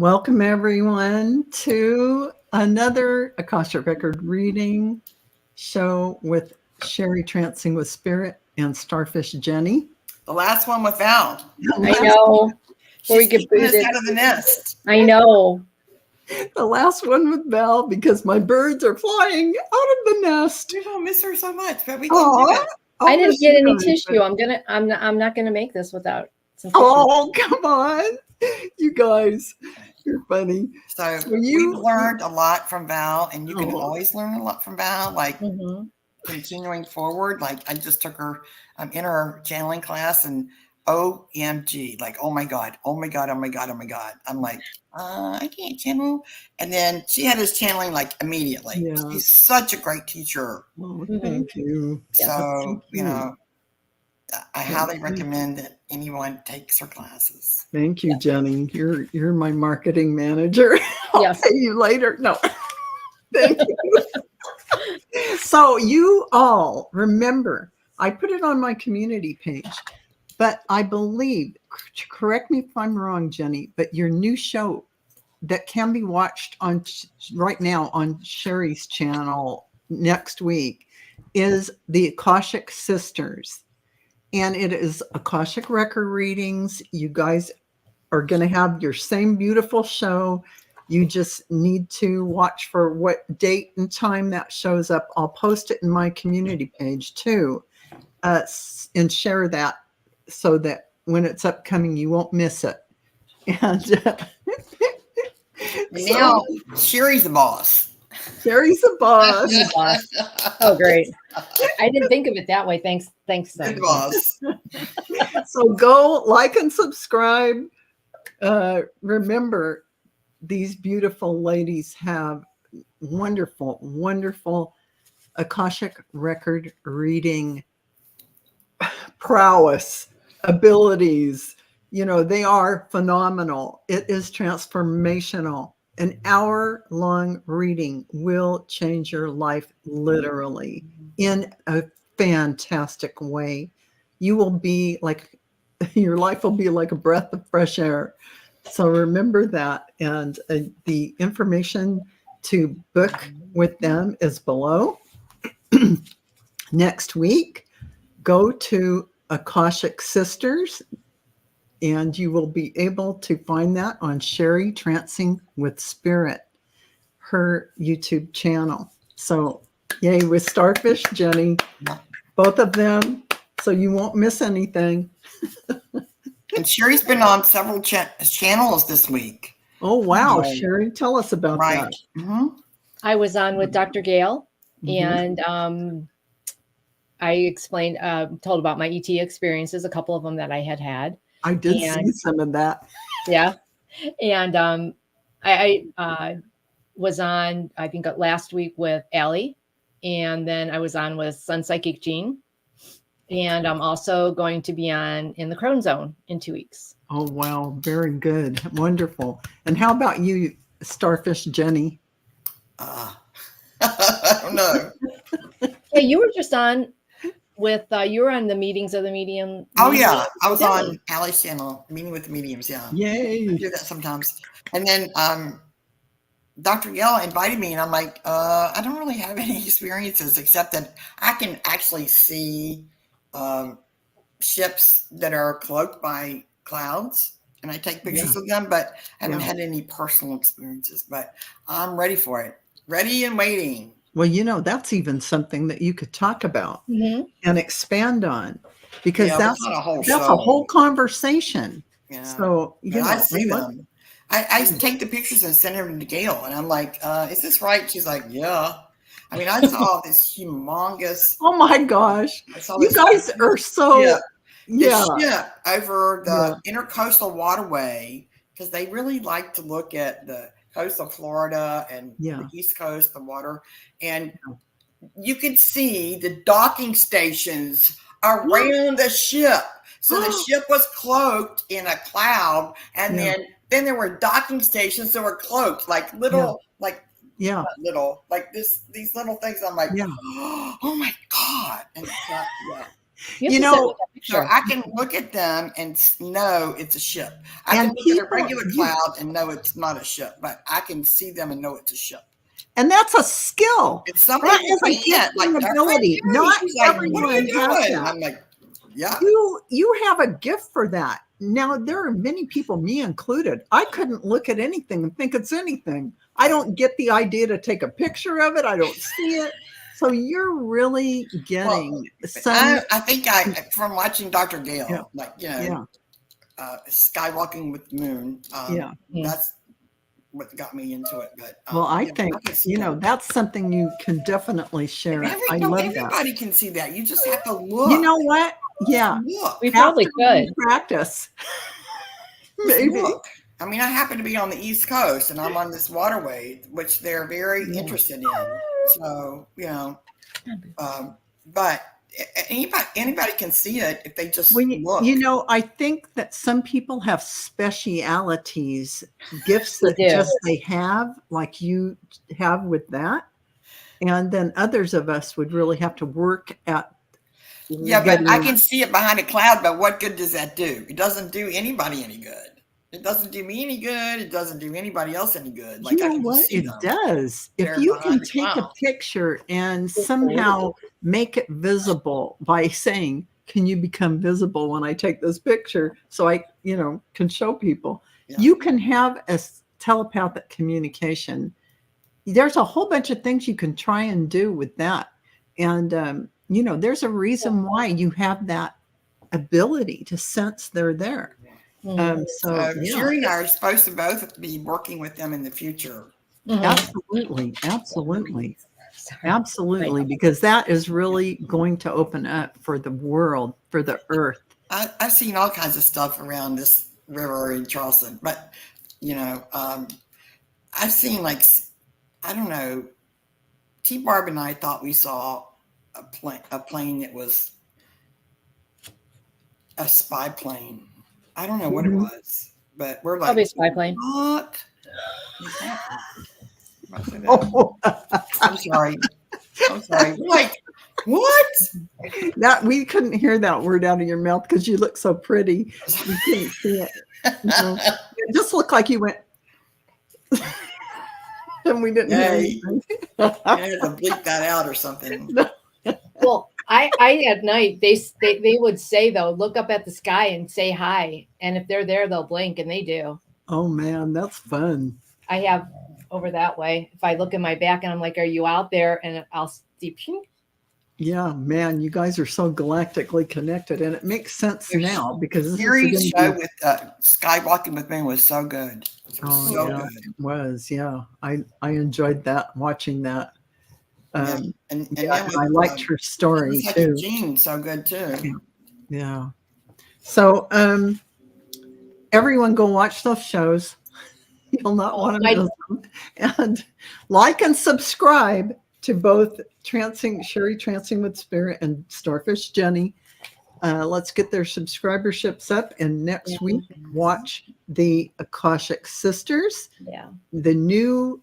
Welcome everyone to another Akashic Record Reading show with Cheri Trancing with Spirit and Starfish Jennie. The last one with Val. I know. She's keeping us out of the nest. I know. The last one with Val because my birds are flying out of the nest. We don't miss her so much, but we can do it. I didn't get any tissue. I'm not gonna make this without some tissue. Oh, come on. You guys, you're funny. So we've learned a lot from Val, and you can always learn a lot from Val, like continuing forward. Like I just took her in her channeling class, and OMG, like, oh my God. I'm like, I can't channel. And then she had us channeling like immediately. Yeah. She's such a great teacher. Oh, thank you. So, I highly recommend that anyone takes her classes. Thank you, Jennie. You're my marketing manager. I'll pay you later. No. Thank you. So you all remember, I put it on my community page, but I believe, correct me if I'm wrong, Jennie, but your new show that can be watched on right now on Cheri's channel next week is the Akashic Sisters. And it is Akashic Record Readings. You guys are going to have your same beautiful show. You just need to watch for what date and time that shows up. I'll post it in my community page too, and share that so that when it's upcoming, you won't miss it. And now Cheri's the boss. Cheri's the boss. Oh, great. I didn't think of it that way. Thanks. Good boss. So go like and subscribe. Remember, these beautiful ladies have wonderful, wonderful Akashic Record Reading prowess, abilities. They are phenomenal. It is transformational. An hour-long reading will change your life literally in a fantastic way. You will be like, your life will be like a breath of fresh air. So remember that. And the information to book with them is below. Next week, go to Akashic Sisters, and you will be able to find that on Cheri Trancing with Spirit, her YouTube channel. So yay with Starfish Jennie, both of them, so you won't miss anything. And Cheri's been on several channels this week. Oh, wow. Cheri, tell us about that. I was on with Dr. Gail, and I explained, told about my ET experiences, a couple of them that I had. I did see some of that. Yeah. And I was on, I think last week with Allie, and then I was on with Sun Psychic Jean. And I'm also going to be on in the Crone Zone in 2 weeks. Oh, wow. Very good. Wonderful. And how about you, Starfish Jennie? I don't know. Yeah, you were just on with, you were on the Meetings of the Medium. Oh, yeah. I was on Allie's channel, Meeting with the Mediums. Yeah. Yay. I do that sometimes. And then Dr. Gail invited me, and I'm like, I don't really have any experiences except that I can actually see ships that are cloaked by clouds, and I take pictures of them, but I haven't had any personal experiences. But I'm ready for it. Ready and waiting. Well, that's even something that you could talk about and expand on, because that's a whole conversation. Yeah. So I see them. I take the pictures and send them to Gail, and I'm like, is this right? She's like, yeah. I mean, I saw this humongous. Oh my gosh. You guys are so. Ship over the intercoastal waterway, because they really like to look at the coast of Florida and the East Coast, the water. And you can see the docking stations around the ship. So the ship was cloaked in a cloud, and then there were docking stations that were cloaked, like little, little, like these little things. I'm like, oh my God. And You know, so I can look at them and know it's a ship. I can look at a regular cloud and know it's not a ship, but I can see them and know it's a ship. And that's a skill. It's something that is a gift, like ability. Not everyone has that. I'm like, yeah. You have a gift for that. Now, there are many people, me included, I couldn't look at anything and think it's anything. I don't get the idea to take a picture of it. I don't see it. So you're really getting some. I think from watching Dr. Gale, Skywalking with the Moon. That's what got me into it. But I think that's something you can definitely share. I love that. Everybody can see that. You just have to look. You know what? Yeah, we probably could practice. Maybe. Look. I mean, I happen to be on the East Coast, and I'm on this waterway, which they're very interested in. So but anybody can see it if they just look. You know, I think that some people have specialities, gifts that just they have, like you have with that, and then others of us would really have to work at. Yeah, but I can see it behind a cloud. But what good does that do? It doesn't do anybody any good. It doesn't do me any good. It doesn't do anybody else any good. Like, you know what? It does. If you can take a picture and somehow make it visible by saying, can you become visible when I take this picture? So I, can show people. Yeah. You can have a telepathic communication. There's a whole bunch of things you can try and do with that. And, there's a reason why you have that ability to sense they're there. Cheri and I are supposed to both be working with them in the future. Absolutely. Because that is really going to open up for the world, for the earth. I've seen all kinds of stuff around this river in Charleston, but I've seen T. Barb and I thought we saw a plane that was a spy plane. I don't know what it was, but we're like, probably a spy plane. What? I'm sorry. Like, what? That we couldn't hear that word out of your mouth because you look so pretty. You couldn't see it. It just looked like you went, and we didn't hear anything. I had to bleep that out or something. Well, I at night they would say though, look up at the sky and say hi, and if they're there, they'll blink, and they do. Oh man, that's fun. I have over that way. If I look in my back and I'm like, "Are you out there?" and I'll see. Yeah, man, you guys are so galactically connected, and it makes sense now because Cheri's show with Skywalking with Moon was so good. Good. It was. Yeah, I enjoyed that, watching that. And I liked her story too. Jean, so good too. Yeah. So everyone go watch those shows. You'll not want to miss them. And like and subscribe to both Cheri Trancing with Spirit and Starfish Jennie. Let's get their subscriberships up, and next week watch the Akashic Sisters. Yeah. The new.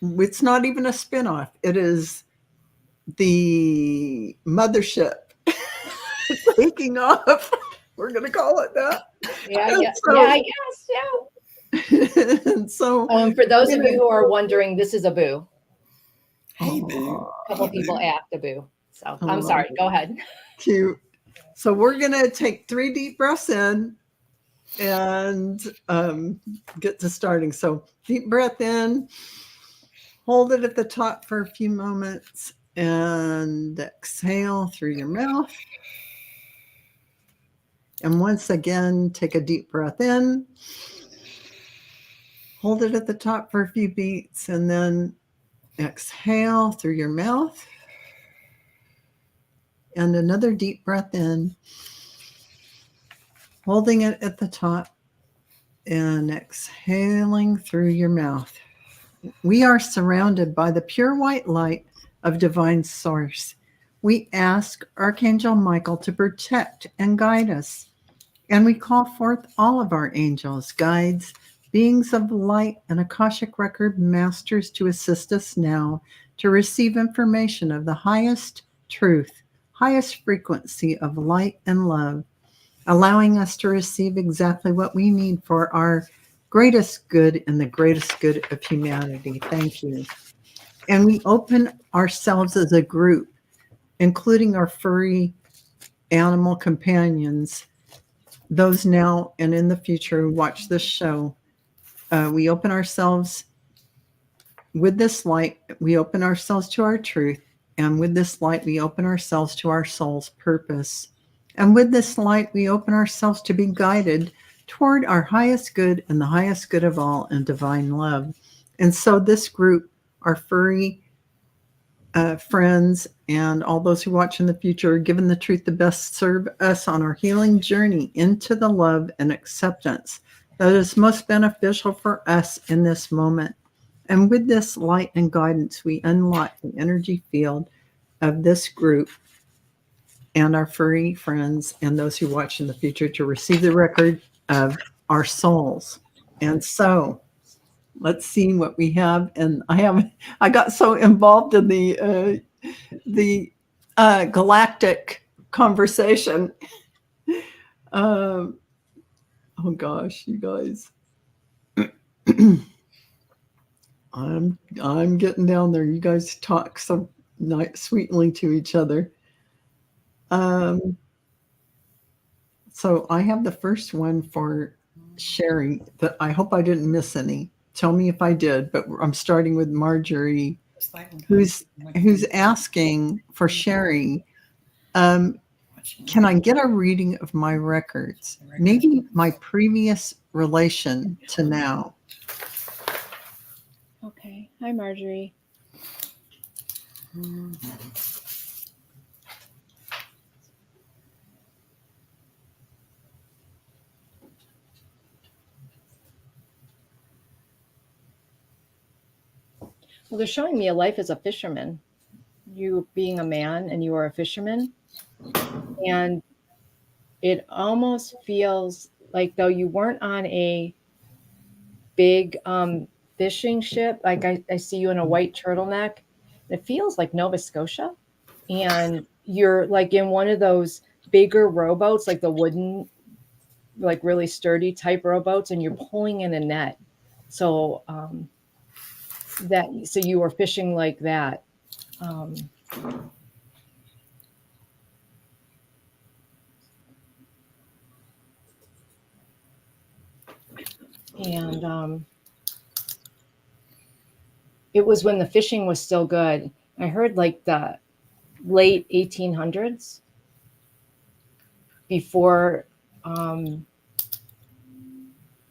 It's not even a spinoff. It is the mothership taking off. We're going to call it that. I guess. And so, for those of you who are wondering, this is a boo. Hey, boo. A couple people act a boo. So I'm sorry. Go ahead. Cute. So we're going to take 3 deep breaths in and get to starting. So deep breath in. Hold it at the top for a few moments and exhale through your mouth. And once again, take a deep breath in. Hold it at the top for a few beats and then exhale through your mouth. And another deep breath in. Holding it at the top and exhaling through your mouth. We are surrounded by the pure white light of divine source. We ask Archangel Michael to protect and guide us. And we call forth all of our angels, guides, beings of light, and Akashic Record masters to assist us now to receive information of the highest truth, highest frequency of light and love, allowing us to receive exactly what we need for our greatest good and the greatest good of humanity. Thank you. And we open ourselves as a group, including our furry animal companions, those now and in the future who watch this show. We open ourselves with this light. We open ourselves to our truth. And with this light, we open ourselves to our soul's purpose. And with this light, we open ourselves to be guided toward our highest good and the highest good of all and divine love. And so this group, our furry friends and all those who watch in the future, are given the truth to best serve us on our healing journey into the love and acceptance that is most beneficial for us in this moment. And with this light and guidance, we unlock the energy field of this group and our furry friends and those who watch in the future to receive the record of our souls. And so let's see what we have. And I got so involved in the galactic conversation. Oh gosh, you guys. I'm getting down there. You guys talk so sweetly to each other. So I have the first one for Cheri that I hope I didn't miss any. Tell me if I did, but I'm starting with Marjorie, who's asking for Cheri. Can I get a reading of my records? Maybe my previous relation to now. Okay. Hi, Marjorie. Well, they're showing me a life as a fisherman. You being a man and you are a fisherman. And it almost feels like though you weren't on a big fishing ship, like I see you in a white turtleneck. It feels like Nova Scotia. And you're like in one of those bigger rowboats, like the wooden, like really sturdy type rowboats, and you're pulling in a net. So so you were fishing like that. And it was when the fishing was still good. I heard like the late 1800s, before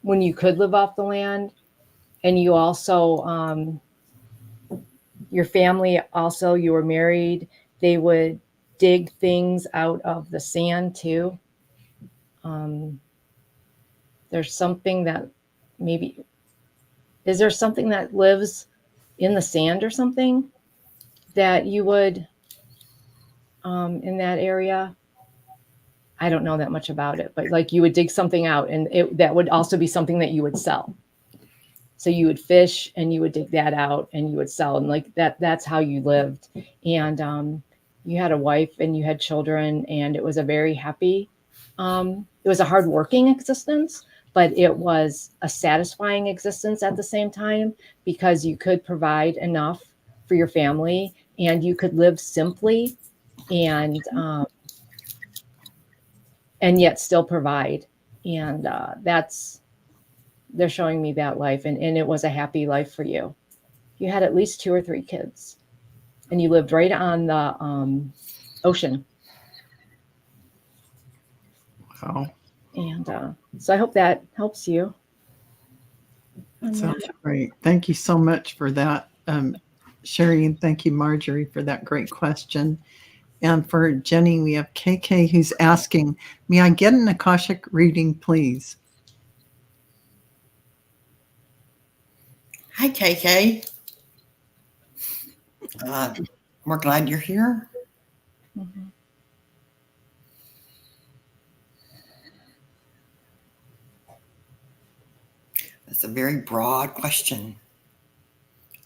when you could live off the land. And you also, your family also, you were married, they would dig things out of the sand too. There's something that maybe, is there something that lives in the sand or something that you would, in that area? I don't know that much about it, but like you would dig something out and that would also be something that you would sell. So you would fish and you would dig that out and you would sell, and like that's how you lived. And you had a wife and you had children, and it was a very happy, it was a hardworking existence, but it was a satisfying existence at the same time, because you could provide enough for your family and you could live simply and yet still provide. And they're showing me that life, and it was a happy life for you. You had at least 2 or 3 kids, and you lived right on the ocean. Wow. And so I hope that helps you. That sounds great. Thank you so much for that, Cheri, and thank you, Marjorie, for that great question. And for Jennie, we have KK who's asking, may I get an Akashic reading, please? Hi, KK. We're glad you're here. Mm-hmm. That's a very broad question.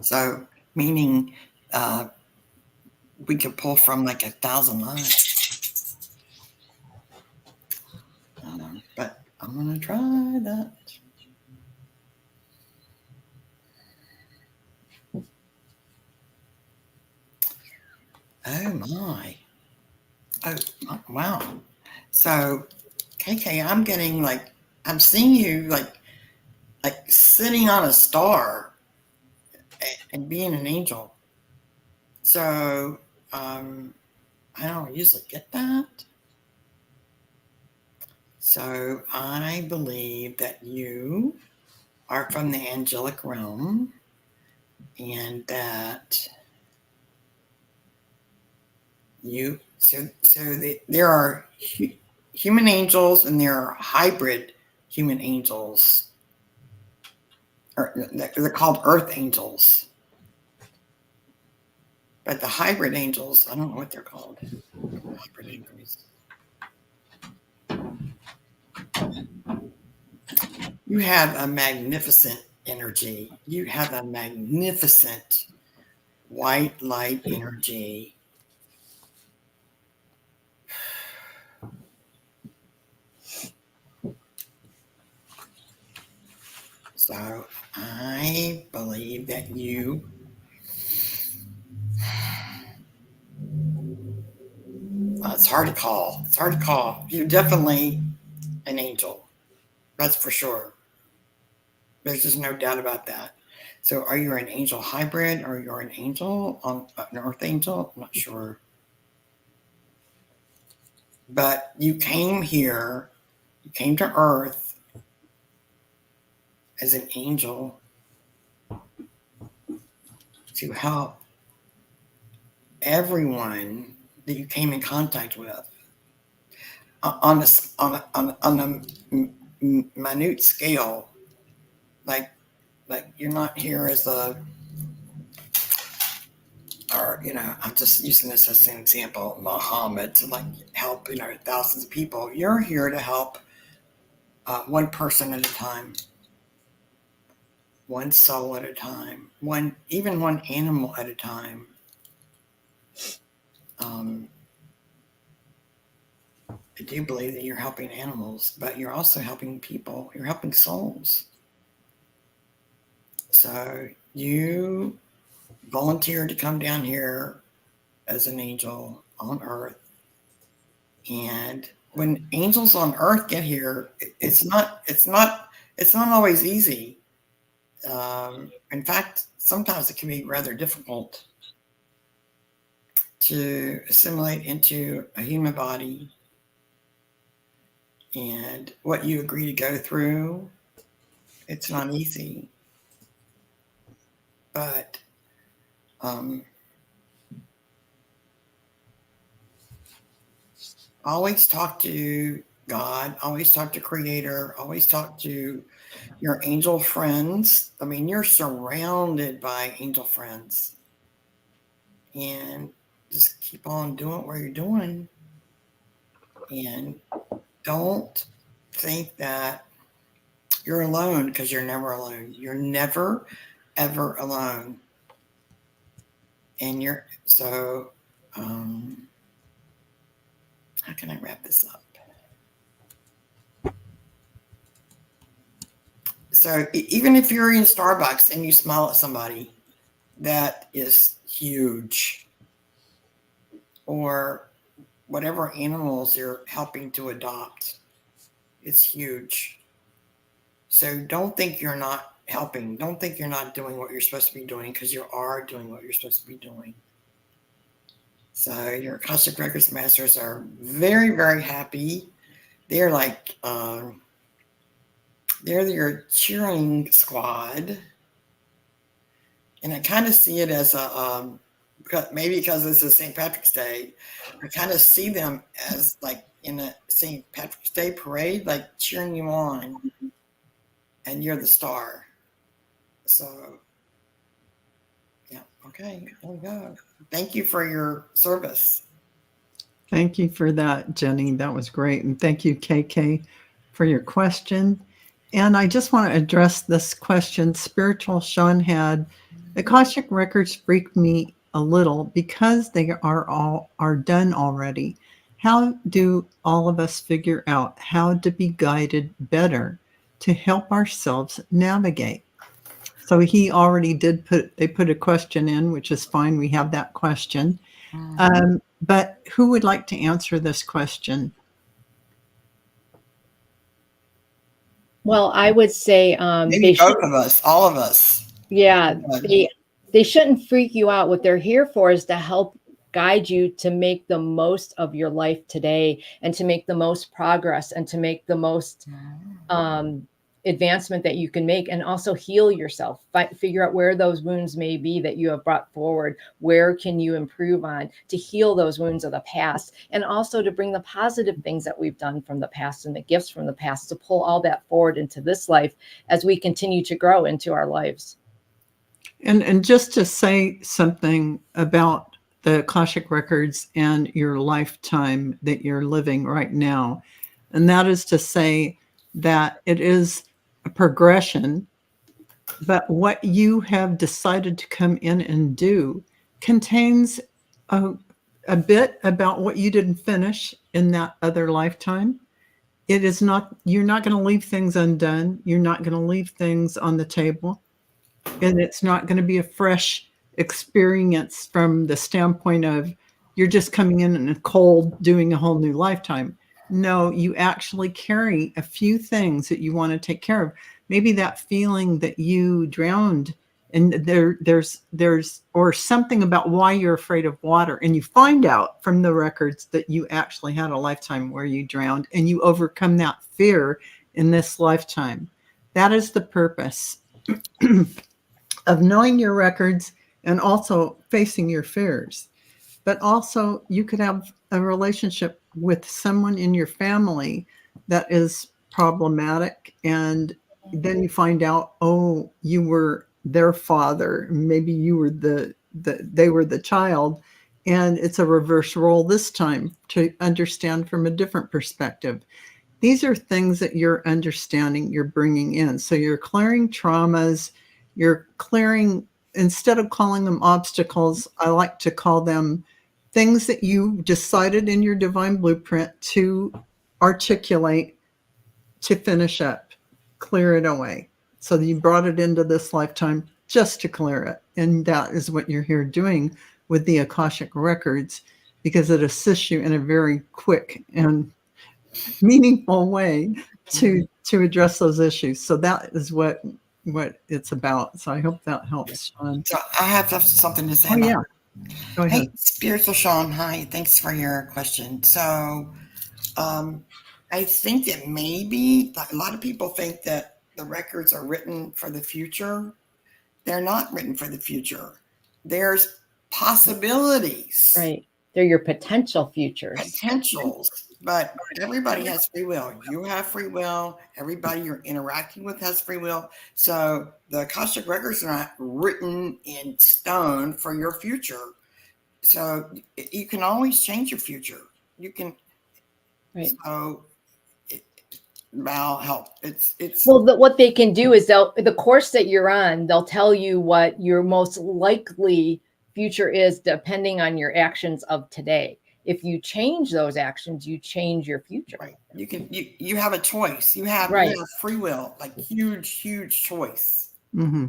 So, meaning we could pull from like 1,000 lines. I'm going to try that. Oh my. Oh, wow. So, KK, I'm getting like, I'm seeing you like sitting on a star and being an angel. So, I don't usually get that. So, I believe that you are from the angelic realm and that there are human angels and there are hybrid human angels, or they're called earth angels. But the hybrid angels, I don't know what they're called. Hybrid angels. You have a magnificent energy. You have a magnificent white light energy. So I believe that you it's hard to call. It's hard to call. You're definitely an angel. That's for sure. There's just no doubt about that. So are you an angel hybrid or you're an angel, an earth angel? I'm not sure. But you came here, you came to earth as an angel to help everyone that you came in contact with on a minute scale. Like you're not here as I'm just using this as an example, Muhammad, to like help, thousands of people. You're here to help one person at a time, one soul at a time, even one animal at a time. I do believe that you're helping animals, but you're also helping people. You're helping souls. So you volunteered to come down here as an angel on earth. And when angels on earth get here, it's not always easy. In fact, sometimes it can be rather difficult to assimilate into a human body. And what you agree to go through, it's not easy. But always talk to God, always talk to Creator, always talk to your angel friends. I mean, you're surrounded by angel friends. And just keep on doing what you're doing. And don't think that you're alone, because you're never alone. You're never, ever alone. And how can I wrap this up? So even if you're in Starbucks and you smile at somebody, that is huge. Or whatever animals you're helping to adopt, it's huge. So don't think you're not helping. Don't think you're not doing what you're supposed to be doing, because you are doing what you're supposed to be doing. So your Akashic Records Masters are very, very happy. They're like, they're your cheering squad. And I kind of see it as maybe because this is St. Patrick's Day, I kind of see them as like in a St. Patrick's Day parade, like cheering you on, and you're the star. So, yeah, okay, there we go. Thank you for your service. Thank you for that, Jenny. That was great. And thank you, KK, for your question. And I just want to address this question. Spiritual Sean had, Akashic Records freak me a little because they are done already. how do all of us figure out how to be guided better to help ourselves navigate? So he already they put a question in, which is fine. We have that question. But who would like to answer this question? Well, I would say maybe both of us, all of us. Yeah, they shouldn't freak you out. What they're here for is to help guide you to make the most of your life today, and to make the most progress, and to make the most advancement that you can make, and also heal yourself. Figure out where those wounds may be that you have brought forward. Where can you improve on to heal those wounds of the past, and also to bring the positive things that we've done from the past and the gifts from the past, to pull all that forward into this life as we continue to grow into our lives. And just to say something about the Akashic Records and your lifetime that you're living right now, and that is to say that it is a progression, but what you have decided to come in and do contains a bit about what you didn't finish in that other lifetime. It is not, you're not going to leave things undone. You're not going to leave things on the table. And it's not going to be a fresh experience from the standpoint of you're just coming in a cold, doing a whole new lifetime. No, you actually carry a few things that you want to take care of. Maybe that feeling that you drowned, and there's or something about why you're afraid of water, and you find out from the records that you actually had a lifetime where you drowned, and you overcome that fear in this lifetime. That is the purpose of knowing your records and also facing your fears. But also you could have a relationship with someone in your family that is problematic, and then you find out, oh, you were their father, maybe you were they were the child, and it's a reverse role this time to understand from a different perspective. These are things that you're understanding, you're bringing in. So you're clearing traumas, you're clearing, instead of calling them obstacles, I like to call them things that you decided in your divine blueprint to articulate, to finish up, clear it away. So you brought it into this lifetime just to clear it. And that is what you're here doing with the Akashic Records, because it assists you in a very quick and meaningful way to address those issues. So that is what it's about. So I hope that helps, Sean. So I have something to say. Oh, yeah. Go ahead. Hey, Spiritual Sean. Hi. Thanks for your question. So I think that maybe a lot of people think that the records are written for the future. They're not written for the future. There's possibilities. Right. They're your potential futures. Potentials. But everybody has free will. You have free will. Everybody you're interacting with has free will. So the Akashic Records are not written in stone for your future. So you can always change your future. You can. Right. So Val, help. It's well. What they can do is the course that you're on, they'll tell you what your most likely future is depending on your actions of today. If you change those actions, you change your future. Right. You have a choice. You have free will, like huge choice. Mm-hmm.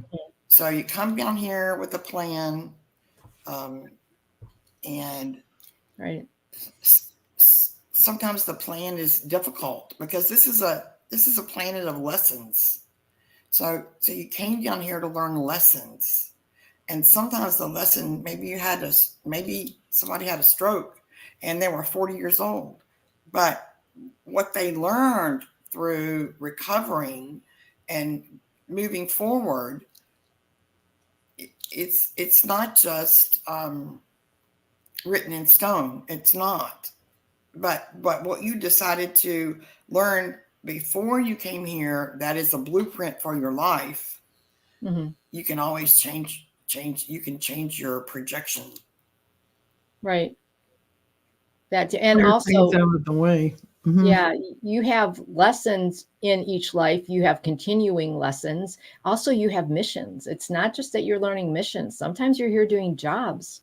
So you come down here with a plan, and right. Sometimes the plan is difficult because this is a planet of lessons. So you came down here to learn lessons, and sometimes the lesson, maybe somebody had a stroke and they were 40 years old, but what they learned through recovering and moving forward, it's not just written in stone. It's not. But what you decided to learn before you came here, that is a blueprint for your life. Mm-hmm. You can always change. You can change your projection. Right. That, and clear also things out of the way. Mm-hmm. Yeah, you have lessons in each life. You have continuing lessons. Also, you have missions. It's not just that you're learning missions. Sometimes you're here doing jobs.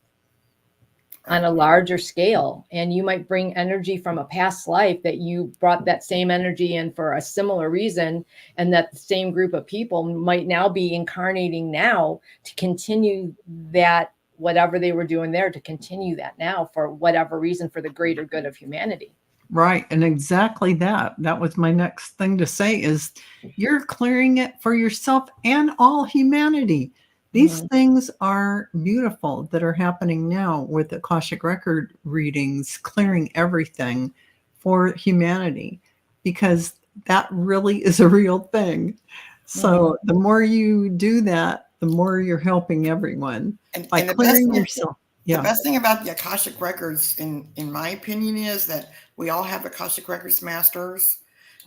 on a larger scale. And you might bring energy from a past life that you brought that same energy in for a similar reason. And that the same group of people might now be incarnating now to continue that, whatever they were doing there, to continue that now for whatever reason, for the greater good of humanity. Right. And exactly that. That was my next thing to say is you're clearing it for yourself and all humanity. These things are beautiful that are happening now with Akashic Record readings, clearing everything for humanity, because that really is a real thing. So the more you do that, the more you're helping everyone by clearing yourself. The best thing about the Akashic Records, in my opinion, is that we all have Akashic Records masters.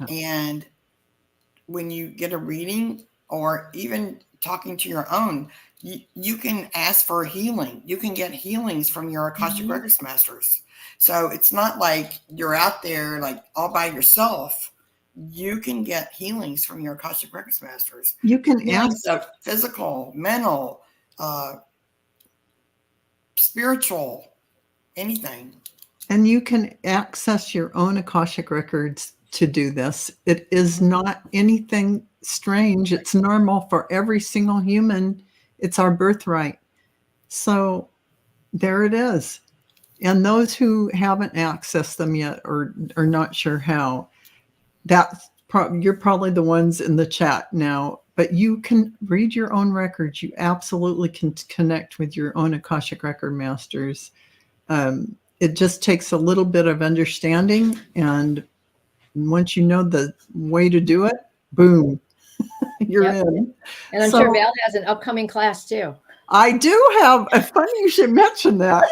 And when you get a reading or even talking to your own, you can ask for healing. You can get healings from your Akashic Records masters. So it's not like you're out there like all by yourself. You can get healings from your Akashic Records masters. You can ask of physical, mental, spiritual, anything. And you can access your own Akashic Records to do this. It is not anything strange. It's normal for every single human. It's our birthright. So there it is. And those who haven't accessed them yet or are not sure how, you're probably the ones in the chat now, but you can read your own records. You absolutely can connect with your own Akashic Record masters. It just takes a little bit of understanding. And once you know the way to do it, boom, you're in. And I'm sure Val has an upcoming class too. I do have. Funny you should mention that.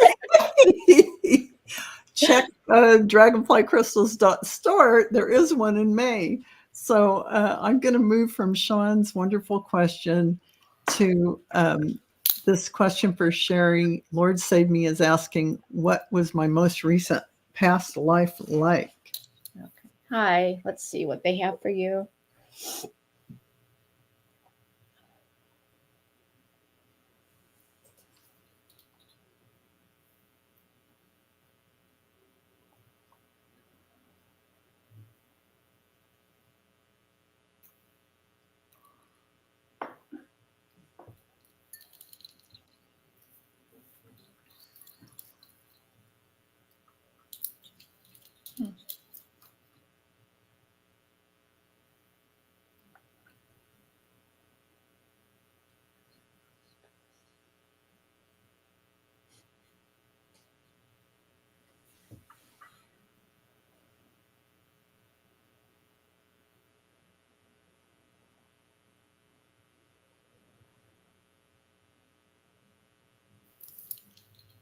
Check dragonflycrystals.store. There is one in May. So I'm going to move from Sean's wonderful question to this question for Cheri. Lord Save Me is asking, what was my most recent past life like? Okay. Hi, let's see what they have for you.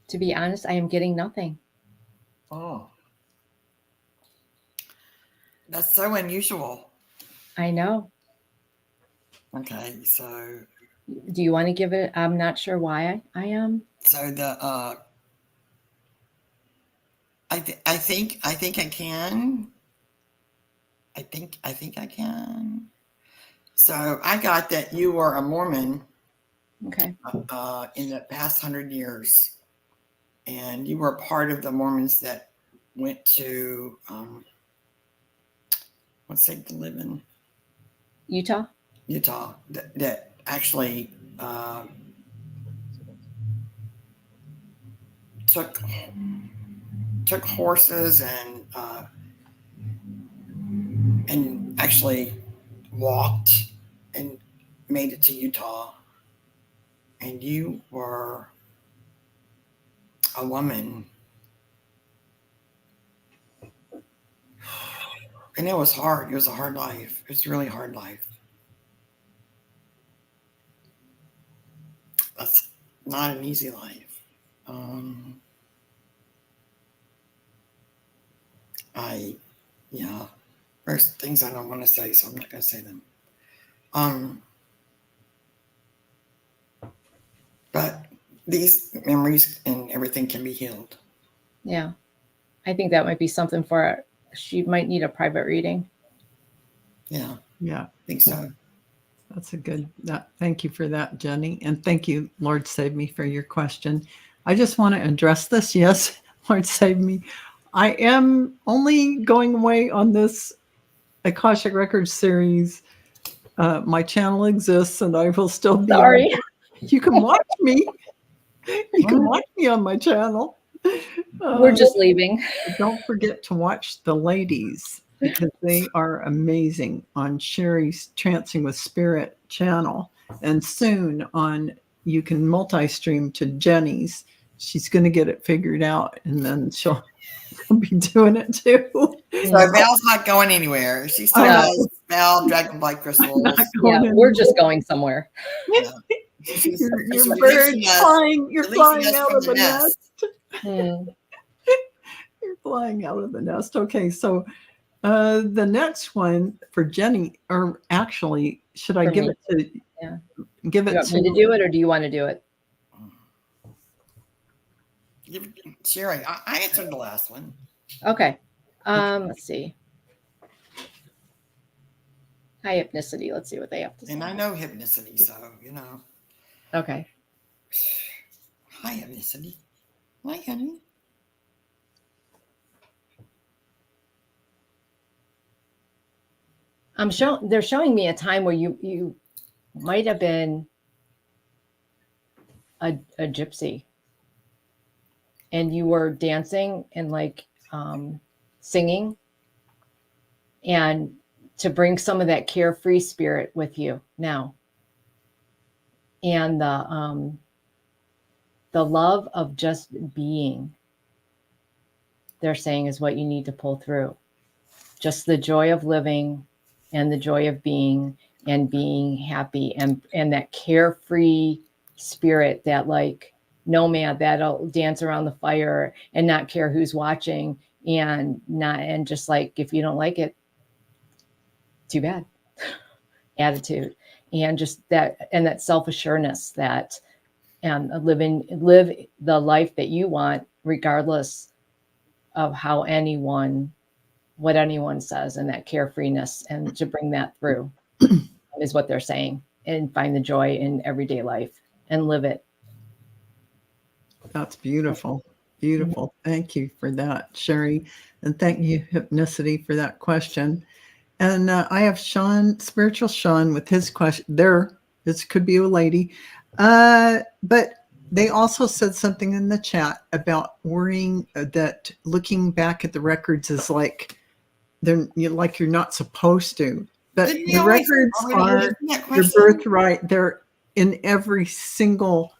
To be honest, I am getting nothing. Oh. That's so unusual. I know. Okay, so. Do you want to give it? I'm not sure why I am. So the, I think I can. I think I can. So I got that you were a Mormon. Okay. In the past 100 years, and you were a part of the Mormons that went to what's it to live in? Utah. That actually took horses and actually walked and made it to Utah. And you were a woman. And it was hard. It was a hard life. It was a really hard life. That's not an easy life. There's things I don't want to say, so I'm not going to say them. But these memories and everything can be healed. Yeah. I think that might be something for her. She might need a private reading. Yeah. Yeah. I think so. That's a good, thank you for that, Jenny. And thank you, Lord Save Me, for your question. I just want to address this. Yes, Lord save me. I am only going away on this Akashic Records series. My channel exists, and I will still be. Sorry. You can watch me. You can watch me on my channel. We're just leaving. Don't forget to watch the ladies, because they are amazing on Cheri's Trancing with Spirit channel. And soon you can multi-stream to Jennie's. She's going to get it figured out, and then she'll be doing it too. So Val's not going anywhere. She's still has Val Dragonfly Crystals. Yeah, we're just going somewhere. Yeah. You're bird flying. You're flying out of the nest. You're flying out of the nest. Okay, so the next one for Jennie, or actually, should I give it to? Yeah. Give it to. You want me to do it, or do you want to do it? Cheri, I answered the last one. Okay. Let's see. High hypnicity. Let's see what they have to say. And I know hypnicity, so you know. Okay. Hi, hypnicity. Hi, honey. They're showing me a time where you might have been a gypsy, and you were dancing and like singing, and to bring some of that carefree spirit with you now, and the love of just being, they're saying, is what you need to pull through. Just the joy of living and the joy of being and being happy, and that carefree spirit, that like nomad that'll dance around the fire and not care who's watching, and just like, if you don't like it, too bad attitude, and just that, and that self-assuredness that live the life that you want, regardless of what anyone says, and that carefreeness, and to bring that through is what they're saying, and find the joy in everyday life and live it. That's beautiful. Beautiful. Thank you for that, Cheri. And thank you, Hypnicity, for that question. And I have Sean, Spiritual Sean, with his question. This could be a lady. But they also said something in the chat about worrying that looking back at the records is like you're not supposed to. But the records are your birthright. They're in every single.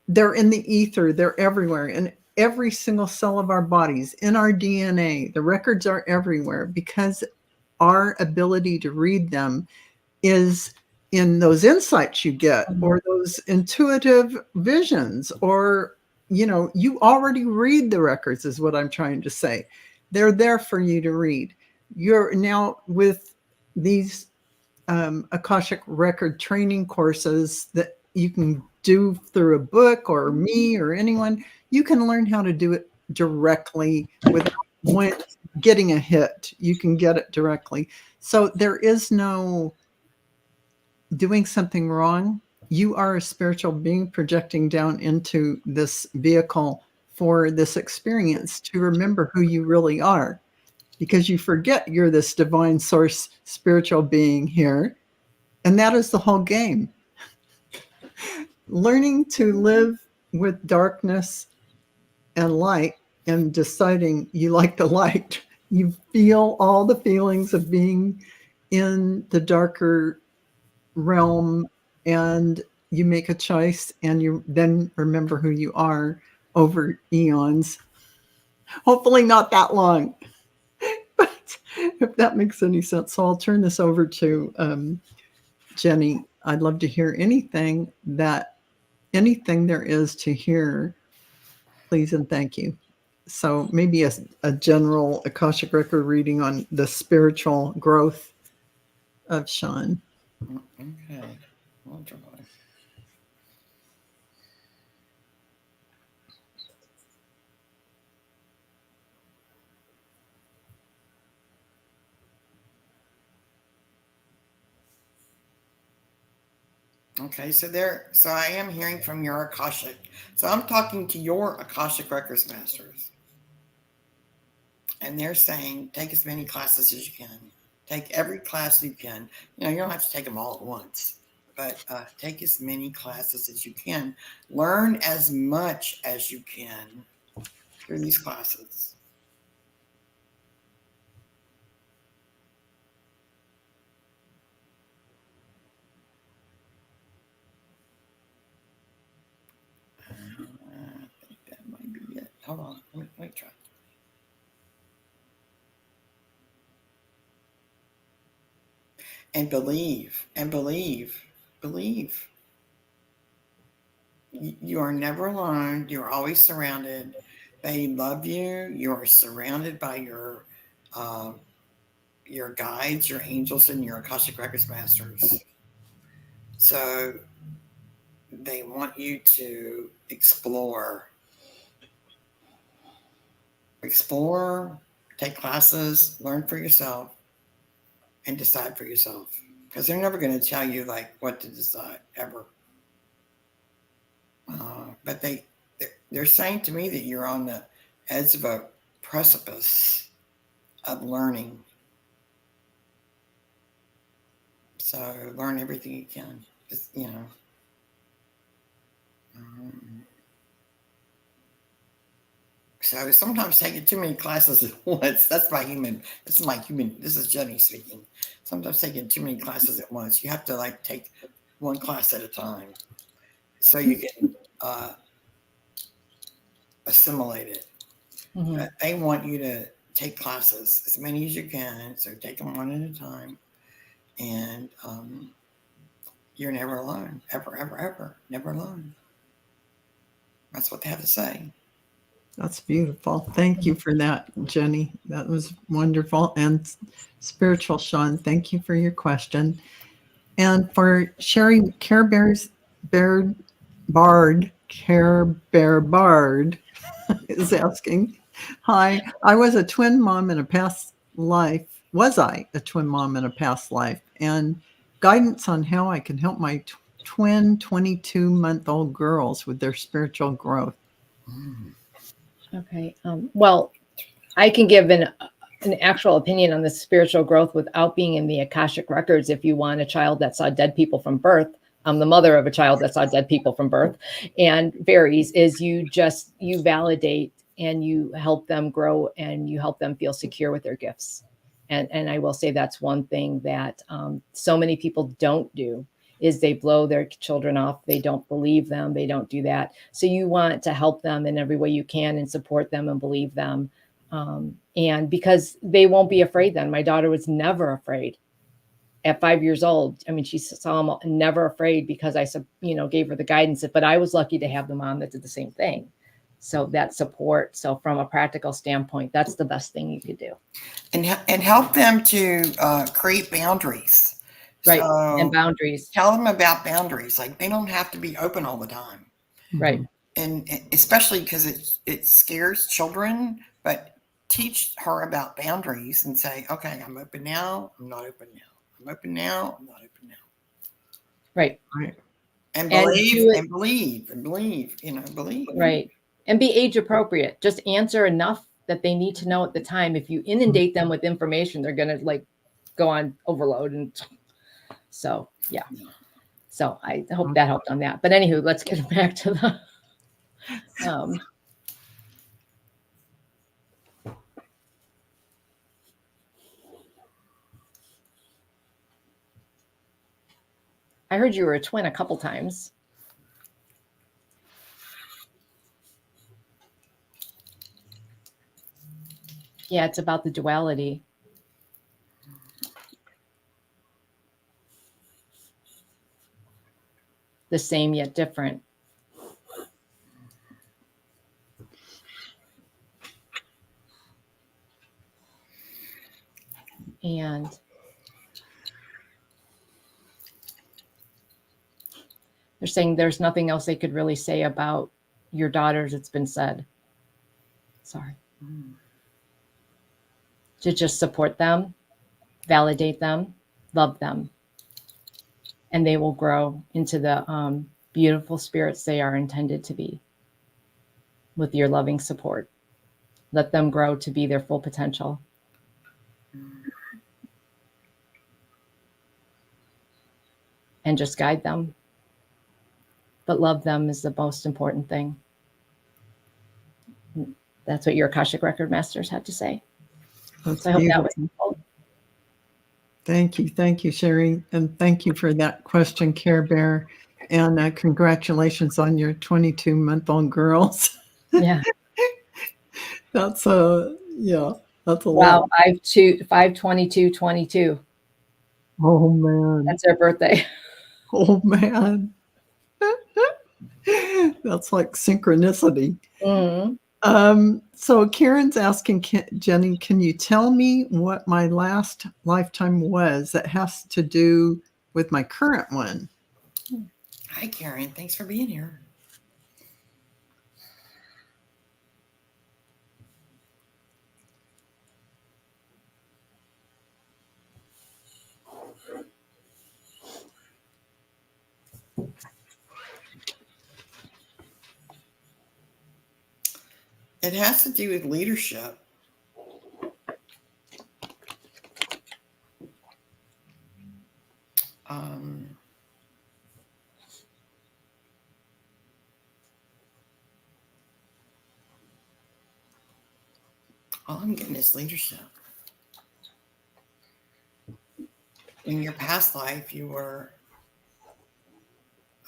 They're in the ether. They're everywhere, in every single cell of our bodies, in our DNA. The records are everywhere, because our ability to read them is in those insights you get, or those intuitive visions, or, you already read the records, is what I'm trying to say. They're there for you to read. You're now with these Akashic Record training courses that you can do through a book, or me, or anyone. You can learn how to do it directly without getting a hit. You can get it directly. So there is no doing something wrong. You are a spiritual being projecting down into this vehicle for this experience, to remember who you really are, because you forget you're this divine source spiritual being here. And that is the whole game. Learning to live with darkness and light, and deciding you like the light. You feel all the feelings of being in the darker realm, and you make a choice, and you then remember who you are over eons. Hopefully not that long, but if that makes any sense. So I'll turn this over to Jennie. I'd love to hear anything there is to hear, please and thank you. So maybe a general Akashic Record reading on the spiritual growth of Sean. Okay. I'll try. Okay, so I am hearing from your Akashic. So I'm talking to your Akashic Records Masters. And they're saying, take as many classes as you can. Take every class you can. You know, you don't have to take them all at once, but take as many classes as you can. Learn as much as you can through these classes. I think that might be it. Hold on. Let me try. And believe, and believe, believe. You are never alone. You're always surrounded. They love you. You are surrounded by your guides, your angels, and your Akashic Records Masters. So they want you to explore, take classes, learn for yourself, and decide for yourself. Because they're never going to tell you like what to decide ever. But they're saying to me that you're on the edge of a precipice of learning. So learn everything you can. Just, you know. So sometimes taking too many classes at once. This is Jennie speaking. Sometimes taking too many classes at once. You have to like take one class at a time, so you can assimilate it. Mm-hmm. But they want you to take classes, as many as you can. So take them one at a time, and you're never alone, ever, never alone. That's what they have to say. That's beautiful. Thank you for that, Jennie. That was wonderful. And Spiritual Sean, thank you for your question. And for Cheri, Care Bear Bard is asking, hi, I was a twin mom in a past life. Was I a twin mom in a past life? And guidance on how I can help my twin 22-month-old girls with their spiritual growth. Okay. Well, I can give an actual opinion on the spiritual growth without being in the Akashic records. If you want a child that saw dead people from birth, I'm the mother of a child that saw dead people from birth, and varies is you validate and you help them grow and you help them feel secure with their gifts. And I will say that's one thing that so many people don't do is they blow their children off. They don't believe them. They don't do that. So you want to help them in every way you can and support them and believe them. And because they won't be afraid then. My daughter was never afraid at 5 years old. I mean, she saw them never afraid because I gave her the guidance, but I was lucky to have the mom that did the same thing. So that support. So from a practical standpoint, that's the best thing you could do. And help them to create boundaries. Right. So and boundaries. Tell them about boundaries. Like they don't have to be open all the time. Right. And especially because it scares children, but teach her about boundaries and say, okay, I'm open now. I'm not open now. I'm open now. I'm not open now. Right. Right. And believe. Right. And be age appropriate. Just answer enough that they need to know at the time. If you inundate them with information, they're going to like go on overload. And so, yeah. So I hope that helped on that. But anywho, let's get back to the, I heard you were a twin a couple times. Yeah, it's about the duality. The same yet different. And they're saying there's nothing else they could really say about your daughters. It's been said. Sorry. To just support them, validate them, love them. and they will grow into the beautiful spirits they are intended to be with your loving support. Let them grow to be their full potential. And just guide them. But love them is the most important thing. That's what your Akashic Record Masters had to say. That's so I hope beautiful. that was helpful. Thank you, Cheri. And thank you for that question, Care Bear. And congratulations on your 22-month-old girls. Yeah. That's that's a wow, lot. 5/22/22. Oh man. That's their birthday. Oh man. That's like synchronicity. Mm-hmm. So Karen's asking, Jennie, can you tell me what my last lifetime was that has to do with my current one? Hi, Karen. Thanks for being here. It has to do with leadership. All I'm getting is leadership. In your past life, you were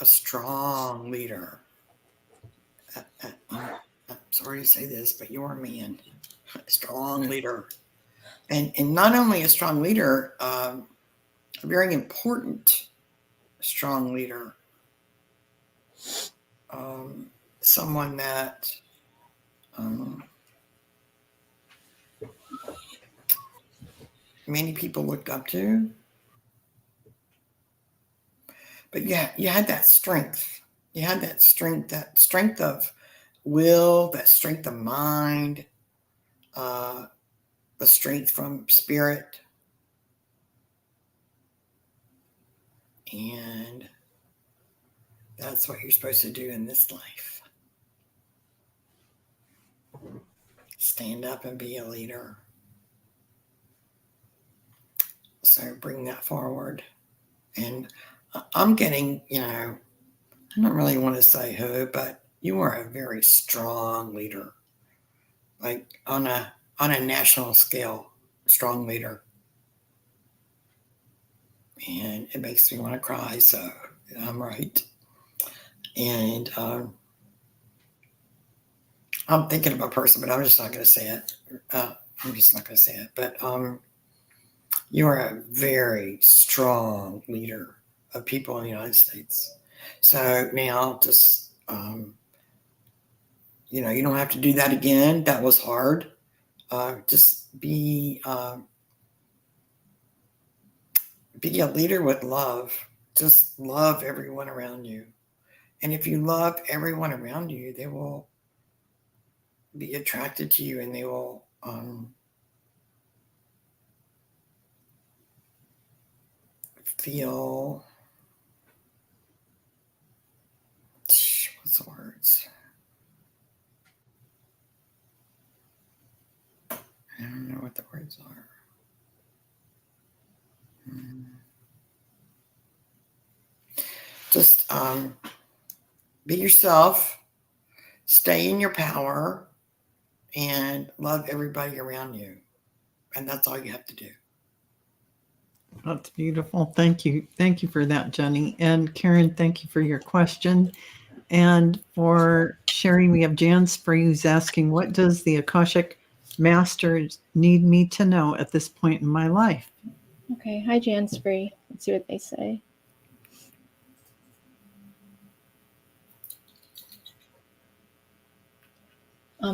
a strong leader. I'm sorry to say this, but you're a man, a strong leader. And not only a strong leader, a very important strong leader. Someone that many people looked up to. But yeah, you had that strength. You had that strength of will, that strength of mind, the strength from spirit. And that's what you're supposed to do in this life. Stand up and be a leader. So bring that forward. And I'm getting, I don't really want to say who, but you are a very strong leader. Like on a national scale, strong leader. And it makes me want to cry, so I'm right. And I'm thinking of a person, but I'm just not going to say it. But you are a very strong leader of people in the United States. So now just, you don't have to do that again. That was hard. Just be a leader with love. Just love everyone around you. And if you love everyone around you, they will be attracted to you, and they will feel, what's the words? I don't know what the words are. Just be yourself, stay in your power, and love everybody around you. And that's all you have to do. That's beautiful. Thank you. Thank you for that, Jennie. And Karen, thank you for your question. And for Cheri, we have Jan Spree who's asking, what does the Akashic Masters need me to know at this point in my life? Okay. Hi, Jan Spree. Let's see what they say.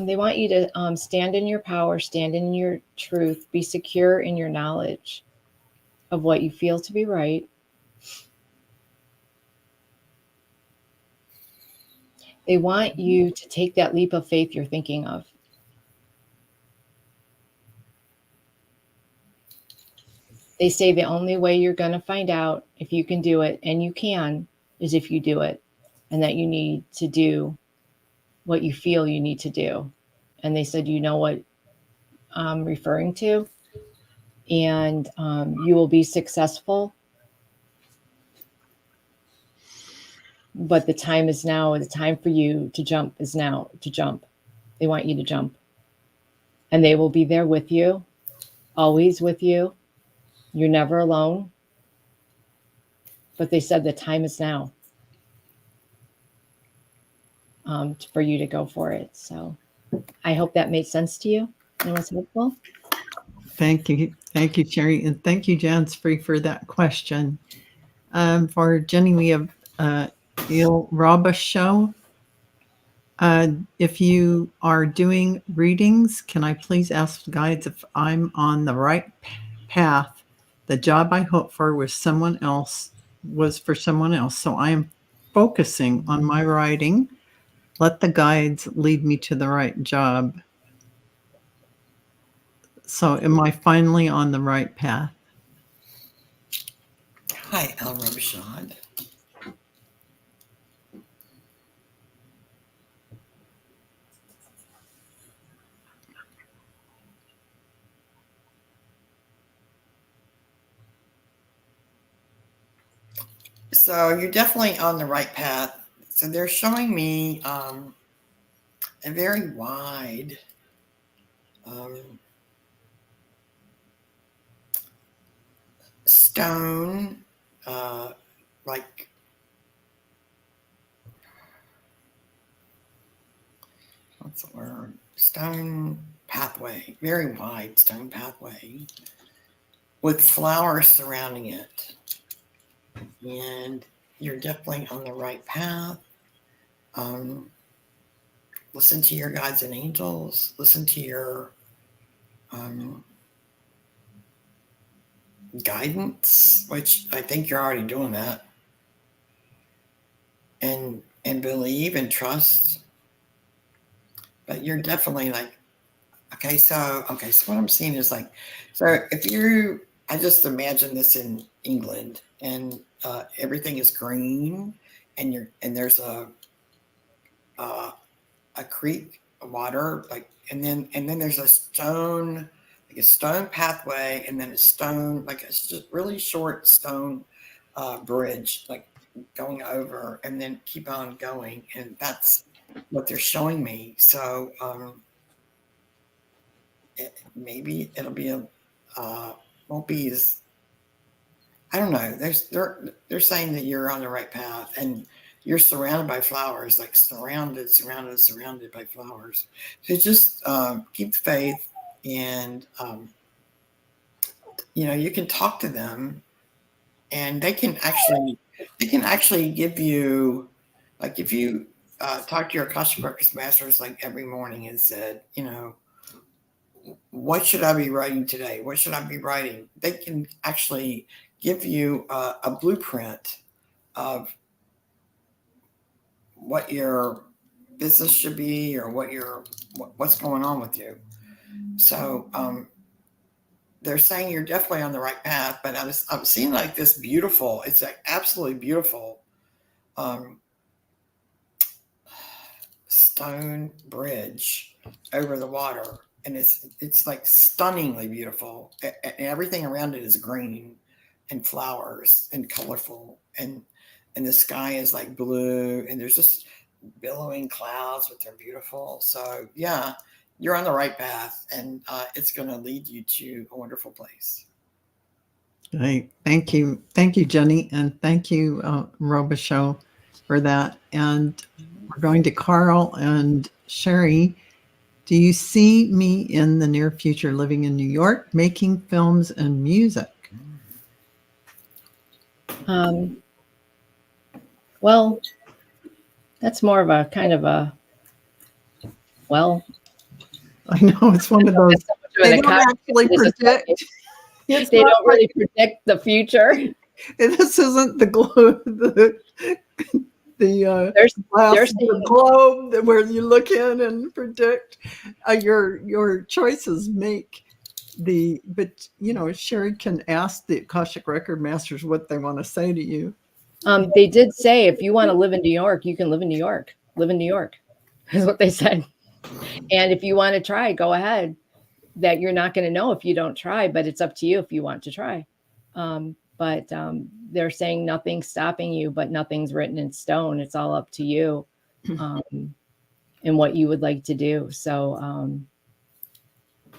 They want you to stand in your power, stand in your truth, be secure in your knowledge of what you feel to be right. They want you to take that leap of faith you're thinking of. They say the only way you're going to find out if you can do it, and you can, is if you do it, and that you need to do what you feel you need to do. And they said, you know what I'm referring to, and you will be successful. But the time is now. The time for you to jump is now, to jump. They want you to jump. And they will be there with you, always with you. You're never alone. But they said the time is now for you to go for it. So I hope that made sense to you and was helpful. Thank you. Thank you, Cheri. And thank you, Jansfree, for that question. For Jennie, we have Il Rabba Show. If you are doing readings, can I please ask the guides if I'm on the right path? The job I hoped for was for someone else. So I am focusing on my writing. Let the guides lead me to the right job. So am I finally on the right path? Hi, El Rabashad. So you're definitely on the right path. So they're showing me a very wide stone, like what's the word? Stone pathway, very wide stone pathway with flowers surrounding it. And you're definitely on the right path. Listen to your guides and angels. Listen to your guidance, which I think you're already doing that. And believe and trust. But you're definitely like, so what I'm seeing is like, so if I just imagine this in England, and everything is green, and there's a creek of water, like, and then there's a stone pathway, and then a stone, like a just really short stone bridge, like going over, and then keep on going, and that's what they're showing me. So maybe it'll be won't be as, I don't know. They're saying that you're on the right path, and you're surrounded by flowers, like surrounded by flowers. So just keep the faith, and you can talk to them, and they can actually give you, like, if you talk to your Akashic Record masters like every morning and said, what should I be writing today? What should I be writing? They can actually give you a blueprint of what your business should be, or what's going on with you. So they're saying you're definitely on the right path, but I'm seeing like this beautiful, it's like absolutely beautiful stone bridge over the water. And it's like stunningly beautiful. And everything around it is green and flowers and colorful. And the sky is like blue. And there's just billowing clouds, but they're beautiful. So yeah, you're on the right path. And it's going to lead you to a wonderful place. Right. Thank you. Thank you, Jennie. And thank you, Robichaux, for that. And we're going to Carl and Cheri. Do you see me in the near future living in New York, making films and music? Well, that's more of a kind of a, well. I know, it's one of those. They don't actually predict. They don't really predict the future. This isn't the globe. There's the globe where you look in and predict. Your choices make but Cheri can ask the Akashic Record Masters what they want to say to you. They did say, if you want to live in New York, you can live in New York. Live in New York is what they said. And if you want to try, go ahead. That you're not going to know if you don't try, but it's up to you if you want to try. But they're saying nothing's stopping you, but nothing's written in stone. It's all up to you and what you would like to do. So,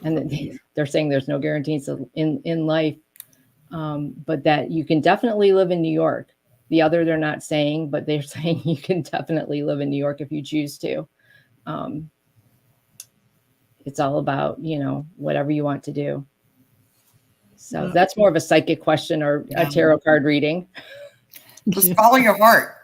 and they're saying there's no guarantees in life, but that you can definitely live in New York. The other they're not saying, but they're saying you can definitely live in New York if you choose to. It's all about, whatever you want to do. So that's more of a psychic question or a tarot card reading. Just follow your heart.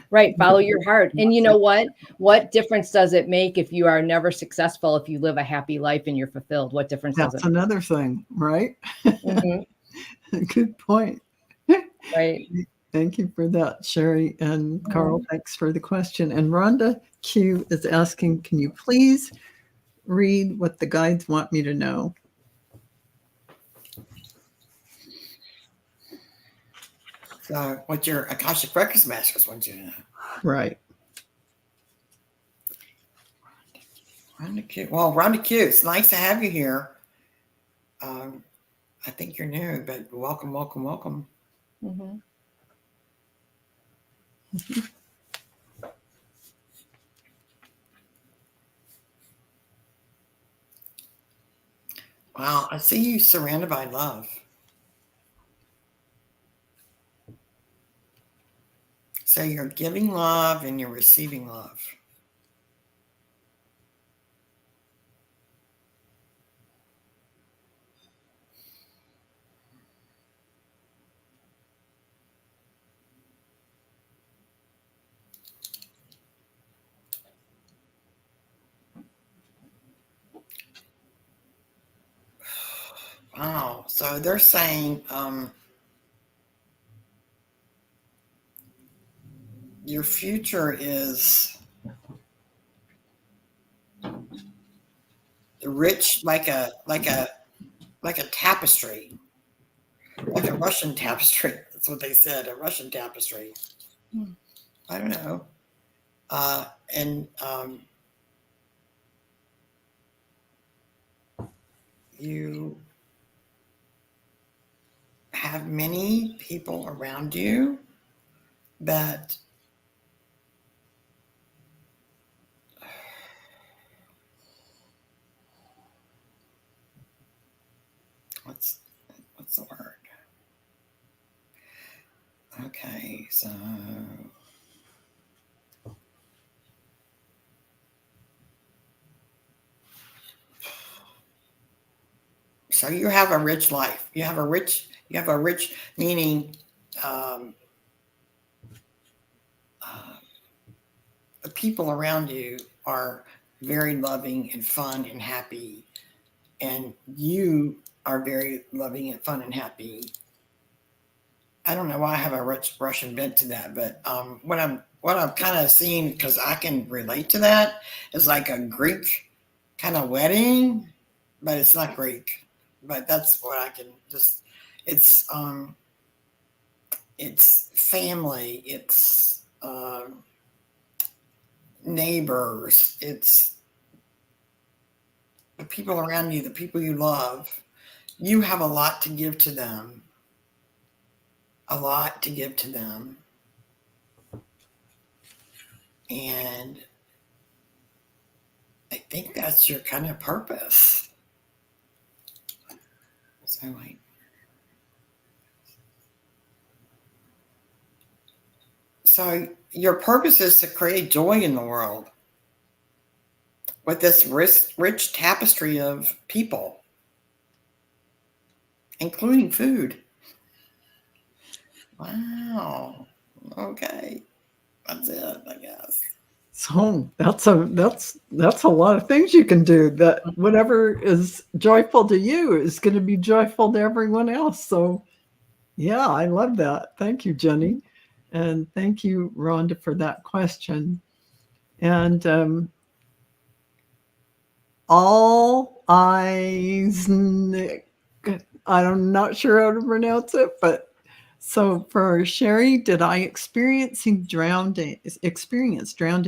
Right. Follow your heart. And you know what? What difference does it make if you are never successful, if you live a happy life and you're fulfilled? What difference does it make? That's another thing, right? Mm-hmm. Good point. Right. Thank you for that, Cheri. And Carl, thanks for the question. And Rhonda Q is asking, can you please read what the guides want me to know? So what your Akashic Records Masters want you to know. Right. Rhonda Q. Well, Rhonda Q, it's nice to have you here. I think you're new, but welcome, welcome, welcome. Mm-hmm. Wow, I see you surrounded by love. So you're giving love and you're receiving love. Wow, so they're saying your future is rich, like a tapestry, like a Russian tapestry. That's what they said, a Russian tapestry. I don't know. And you have many people around you that what's the word? Okay, so you have a rich life. You have a rich meaning the people around you are very loving and fun and happy, and you are very loving and fun and happy. I don't know why I have a Russian bent to that, but what I'm kind of seeing, because I can relate to that, is like a Greek kind of wedding, but it's not Greek. But that's what I can just. It's family. It's neighbors. It's the people around you, the people you love. You have a lot to give to them. A lot to give to them. And I think that's your kind of purpose. So your purpose is to create joy in the world with this rich tapestry of people, including food. Wow. Okay. That's it, I guess. So that's a lot of things you can do. That whatever is joyful to you is going to be joyful to everyone else. So yeah, I love that. Thank you, Jenny. And thank you, Rhonda, for that question. And all Eisnick. I'm not sure how to pronounce it, but so for Cheri, did I experience drowning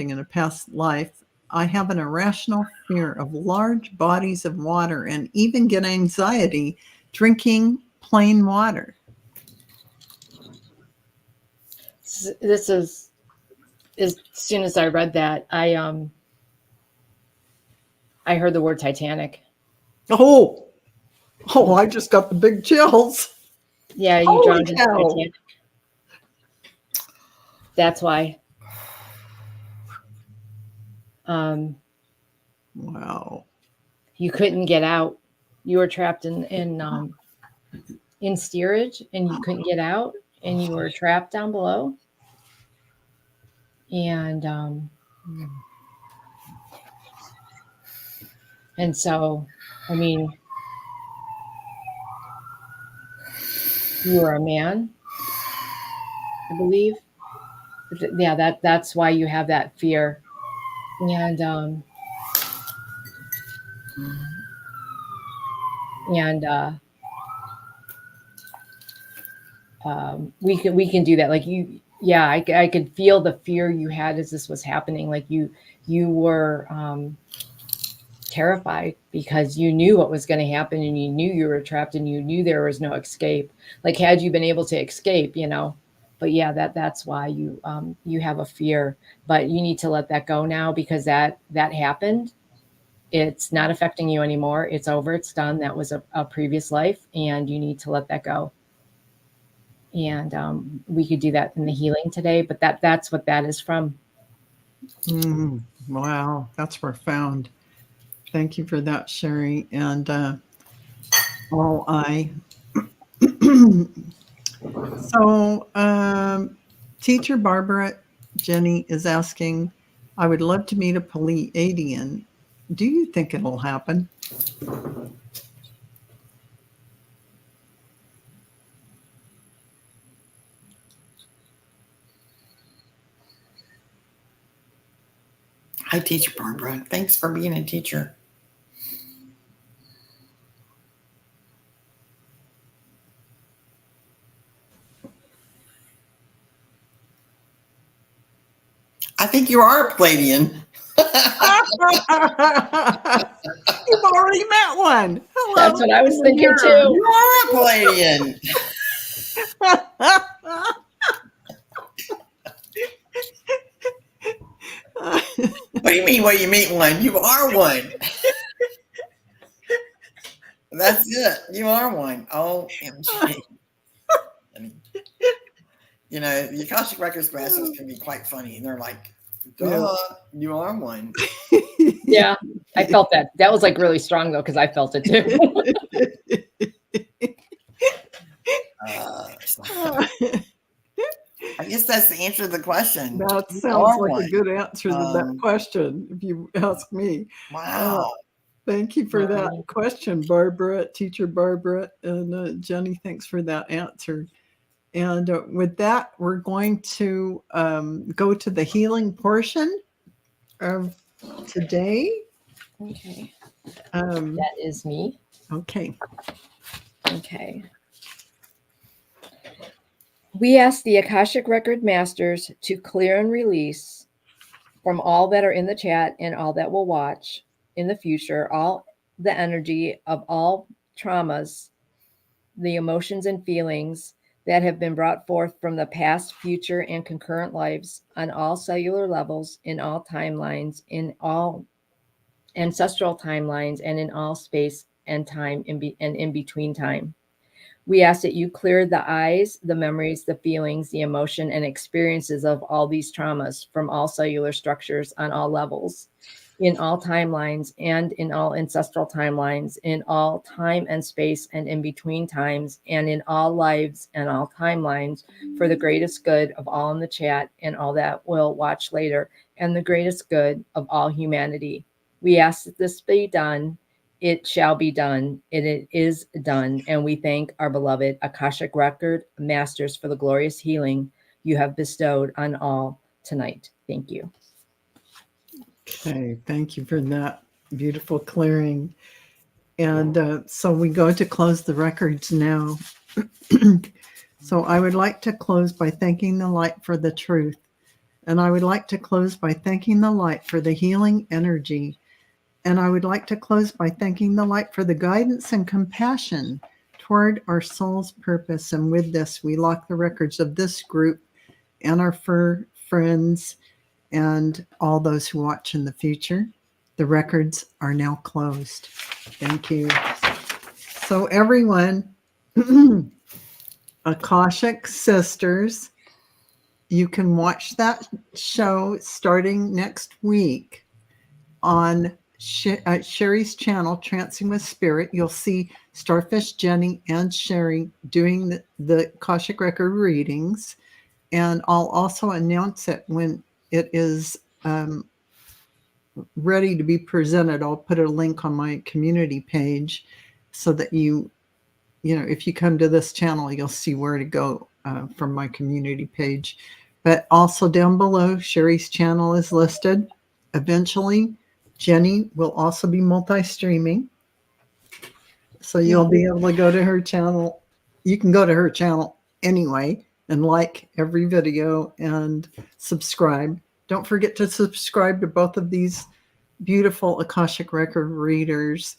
in a past life? I have an irrational fear of large bodies of water and even get anxiety drinking plain water. This is, as soon as I read that, I heard the word Titanic. Oh, I just got the big chills. Yeah, you drowned in Titanic. That's why. Wow. You couldn't get out. You were trapped in steerage, and you couldn't get out, and you were trapped down below. And so, I mean, you were a man, I believe. Yeah, that's why you have that fear. And we can do that. Like you, yeah, I could feel the fear you had as this was happening. Like you were terrified because you knew what was going to happen, and you knew you were trapped, and you knew there was no escape. Like had you been able to escape, but yeah, that's why you have a fear, but you need to let that go now, because that happened. It's not affecting you anymore. It's over. It's done. That was a previous life, and you need to let that go. And we could do that in the healing today, but that's what that is from. Wow, that's profound. Thank you for that, Cheri. And so teacher Barbara Jennie is asking, I would love to meet a Pleiadian. Do you think it'll happen? Hi, Teacher Barbara. Thanks for being a teacher. I think you are a Pleiadian. You've already met one. Hello. That's what I was thinking too. You are a Pleiadian. What do you mean? When you meet one, you are one. That's it. You are one. OMG. I mean, the Akashic Records Masters can be quite funny. And they're like, duh, you are one. Yeah, I felt that. That was like really strong though, because I felt it too. I guess that's the answer to the question. That sounds like a good answer to that question, if you ask me. Wow. Thank you for that question, Barbara, Teacher Barbara, and Jennie, thanks for that answer. And with that, we're going to go to the healing portion of today. Okay. That is me. Okay. Okay. We ask the Akashic Record Masters to clear and release from all that are in the chat and all that will watch in the future, all the energy of all traumas, the emotions and feelings that have been brought forth from the past, future, and concurrent lives on all cellular levels, in all timelines, in all ancestral timelines, and in all space and time and in between time. We ask that you clear the eyes, the memories, the feelings, the emotion, and experiences of all these traumas from all cellular structures on all levels, in all timelines and in all ancestral timelines, in all time and space and in between times, and in all lives and all timelines, for the greatest good of all in the chat and all that will watch later, and the greatest good of all humanity. We ask that this be done. It shall be done. It is done. And we thank our beloved Akashic Record Masters for the glorious healing you have bestowed on all tonight. Thank you. Okay, thank you for that beautiful clearing. And so we go to close the records now. So I would like to close by thanking the light for the truth. And I would like to close by thanking the light for the healing energy. And I would like to close by thanking the light for the guidance and compassion toward our soul's purpose. And with this, we lock the records of this group and our fur friends and all those who watch in the future. The records are now closed. Thank you. So everyone, Akashic Sisters, you can watch that show starting next week on Cheri's channel, Trancing with Spirit. You'll see Starfish Jennie and Cheri doing the Akashic Record readings. And I'll also announce it when it is ready to be presented. I'll put a link on my community page so that you know, if you come to this channel, you'll see where to go from my community page. But also down below, Cheri's channel is listed. Eventually, Jennie will also be multi-streaming. So you'll be able to go to her channel. You can go to her channel anyway and like every video and subscribe. Don't forget to subscribe to both of these beautiful Akashic Record readers.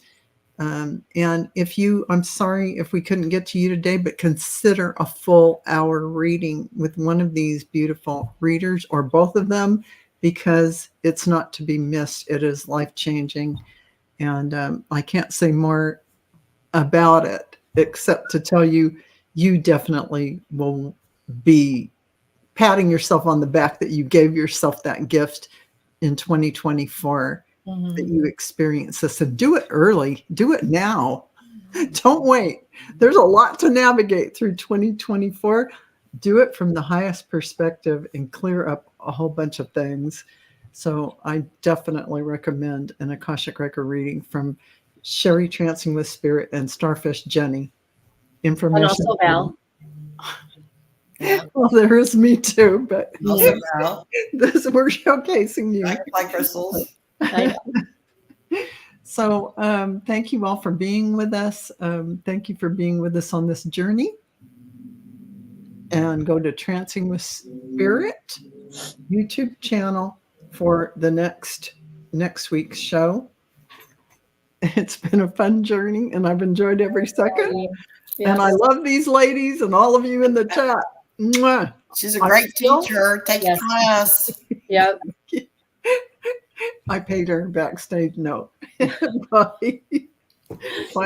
And if you, I'm sorry if we couldn't get to you today, but consider a full hour reading with one of these beautiful readers or both of them, because it's not to be missed. It is life-changing. And I can't say more about it except to tell you, you definitely will be patting yourself on the back that you gave yourself that gift in 2024. That you experience this, and do it early. Do it now. Don't wait. There's a lot to navigate through 2024. Do it from the highest perspective and clear up a whole bunch of things. So I definitely recommend an Akashic Record reading from Cheri Trancing with Spirit and Starfish Jennie. Information. And also Val. Well, there is me too, but Also Val. We're showcasing you. Dragonfly Crystals. So thank you all for being with us. Thank you for being with us on this journey. And go to Trancing with Spirit YouTube channel for the next week's show. It's been a fun journey, and I've enjoyed every second. Yes. And I love these ladies and all of you in the chat. Mwah. She's a great teacher. Take a class. Yep. I paid her backstage note. Bye. Bye.